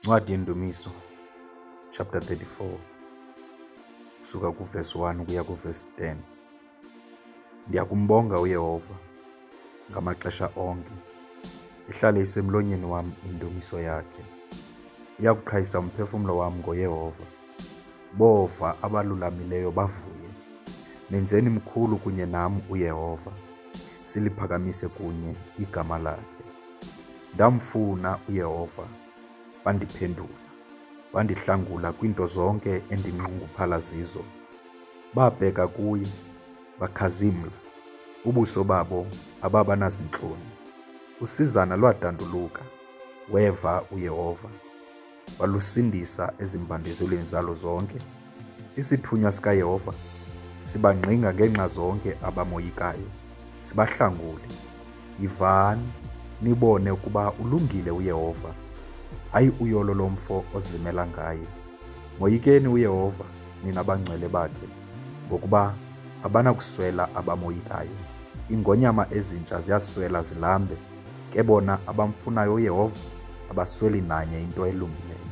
Ncwadi yendumiso chapter 34 kusuka kuverse 1 kuya kuverse 10. Ndiyakumbonga uYehova ngamaxesha onke, ihlale isemlonyeni wam indumiso yakhe. Uyakuqhayisa umphefumlo wam ngoYehova. Bova abalulamileyo bavuye. Menzeni mkhulu kunye nam uYehova, siliphakamise kunye igama lakhe. Ndamfuna uYehova, bandiphendula, bandihlangula kwiinto zonke endinxunguphala zizo. Babheka kuye, bakhazimla, ubuso babo ababanazintloni. Usizana lwadanduluka, weva uYehova, walusindisa ezimbandezelweni zalo zonke. Isithunywa sikaYehova sibangqinga ngenxa zonke abamoyikayo, sibahlangule. Yivani nibone ukuba ulungile uYehova, hayi uyolo lomfo ozimela ngaye. Moyikeni uYehova nina bangcwele bakhe, ngokuba abanakuswela abamoyikayo. Iingonyama ezintsha ziyaswela zilambe, ke bona abamfunayo uYehova abasweli nanye into elungileyo.